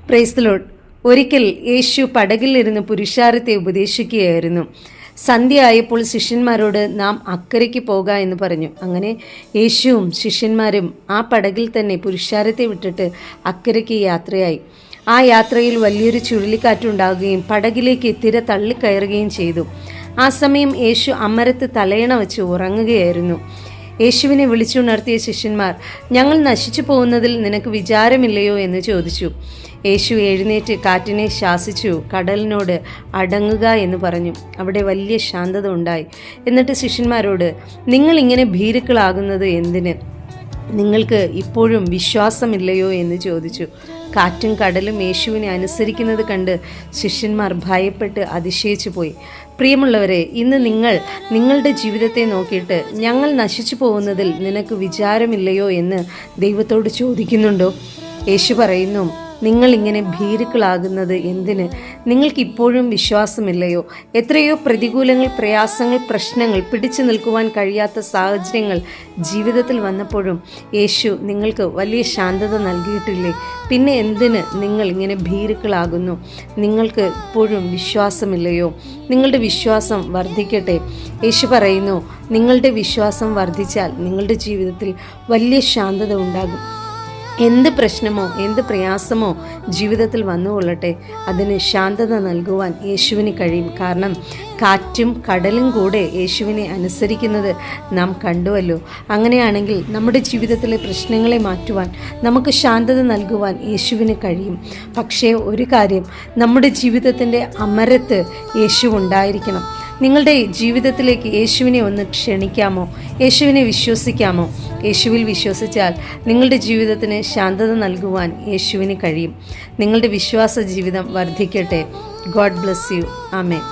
Praise the Lord. ഒരിക്കൽ യേശു പടകിലിരുന്ന് പുരുഷാരത്തെ ഉപദേശിക്കുകയായിരുന്നു. സന്ധ്യയായപ്പോൾ ശിഷ്യന്മാരോട് നാം അക്കരയ്ക്ക് പോക എന്ന് പറഞ്ഞു. അങ്ങനെ യേശുവും ശിഷ്യന്മാരും ആ പടകിൽ തന്നെ പുരുഷാരത്തെ വിട്ടിട്ട് അക്കരയ്ക്ക് യാത്രയായി. ആ യാത്രയിൽ വലിയൊരു ചുഴലിക്കാറ്റുണ്ടാകുകയും പടകിലേക്ക് തിര തള്ളിക്കയറുകയും ചെയ്തു. ആ സമയം യേശു അമരത്ത് തലയണ വെച്ച് ഉറങ്ങുകയായിരുന്നു. യേശുവിനെ വിളിച്ചുണർത്തിയ ശിഷ്യന്മാർ, ഞങ്ങൾ നശിച്ചു പോകുന്നതിൽ നിനക്ക് വിചാരമില്ലയോ എന്ന് ചോദിച്ചു. യേശു എഴുന്നേറ്റ് കാറ്റിനെ ശാസിച്ചു, കടലിനോട് അടങ്ങുക എന്ന് പറഞ്ഞു. അവിടെ വലിയ ശാന്തത ഉണ്ടായി. എന്നിട്ട് ശിഷ്യന്മാരോട്, നിങ്ങൾ ഇങ്ങനെ ഭീരുക്കളാകുന്നത് എന്തിന്? നിങ്ങൾക്ക് ഇപ്പോഴും വിശ്വാസമില്ലയോ എന്ന് ചോദിച്ചു. കാറ്റും കടലും യേശുവിനെ അനുസരിക്കുന്നത് കണ്ട് ശിഷ്യന്മാർ ഭയപ്പെട്ട് അതിശയിച്ചു പോയി. പ്രിയമുള്ളവരെ, ഇന്ന് നിങ്ങളുടെ ജീവിതത്തെ നോക്കിയിട്ട് ഞങ്ങൾ നശിച്ചു പോകുന്നതിൽ നിനക്ക് വിചാരമില്ലയോ എന്ന് ദൈവത്തോട് ചോദിക്കുന്നുണ്ടോ? യേശു പറയുന്നു, നിങ്ങൾ ഇങ്ങനെ ഭീരുക്കളാകുന്നത് എന്തിന്? നിങ്ങൾക്കിപ്പോഴും വിശ്വാസമില്ലയോ? എത്രയോ പ്രതികൂലങ്ങൾ, പ്രയാസങ്ങൾ, പ്രശ്നങ്ങൾ, പിടിച്ചു നിൽക്കുവാൻ കഴിയാത്ത സാഹചര്യങ്ങൾ ജീവിതത്തിൽ വന്നപ്പോഴും യേശു നിങ്ങൾക്ക് വലിയ ശാന്തത നൽകിയിട്ടില്ലേ? പിന്നെ എന്തിന് നിങ്ങൾ ഇങ്ങനെ ഭീരുക്കളാകുന്നു? നിങ്ങൾക്ക് ഇപ്പോഴും വിശ്വാസമില്ലയോ? നിങ്ങളുടെ വിശ്വാസം വർദ്ധിക്കട്ടെ. യേശു പറയുന്നു, നിങ്ങളുടെ വിശ്വാസം വർദ്ധിച്ചാൽ നിങ്ങളുടെ ജീവിതത്തിൽ വലിയ ശാന്തത ഉണ്ടാകും. എന്ത് പ്രശ്നമോ എന്ത് പ്രയാസമോ ജീവിതത്തിൽ വന്നുകൊള്ളട്ടെ, അതിന് ശാന്തത നൽകുവാൻ യേശുവിന് കഴിയും. കാരണം കാറ്റും കടലും കൂടെ യേശുവിനെ അനുസരിക്കുന്നത് നാം കണ്ടുവല്ലോ. അങ്ങനെയാണെങ്കിൽ നമ്മുടെ ജീവിതത്തിലെ പ്രശ്നങ്ങളെ മാറ്റുവാൻ, നമുക്ക് ശാന്തത നൽകുവാൻ യേശുവിന് കഴിയും. പക്ഷേ ഒരു കാര്യം, നമ്മുടെ ജീവിതത്തിൻ്റെ അമരത്ത് യേശു ഉണ്ടായിരിക്കണം. നിങ്ങളുടെ ജീവിതത്തിലേക്ക് യേശുവിനെ ഒന്ന് ക്ഷണിക്കാമോ? യേശുവിനെ വിശ്വസിക്കാമോ? യേശുവിൽ വിശ്വസിച്ചാൽ നിങ്ങളുടെ ജീവിതത്തിന് ശാന്തത നൽകുവാൻ യേശുവിന് കഴിയും. നിങ്ങളുടെ വിശ്വാസ ജീവിതം വർദ്ധിക്കട്ടെ. God bless you. ആമേൻ.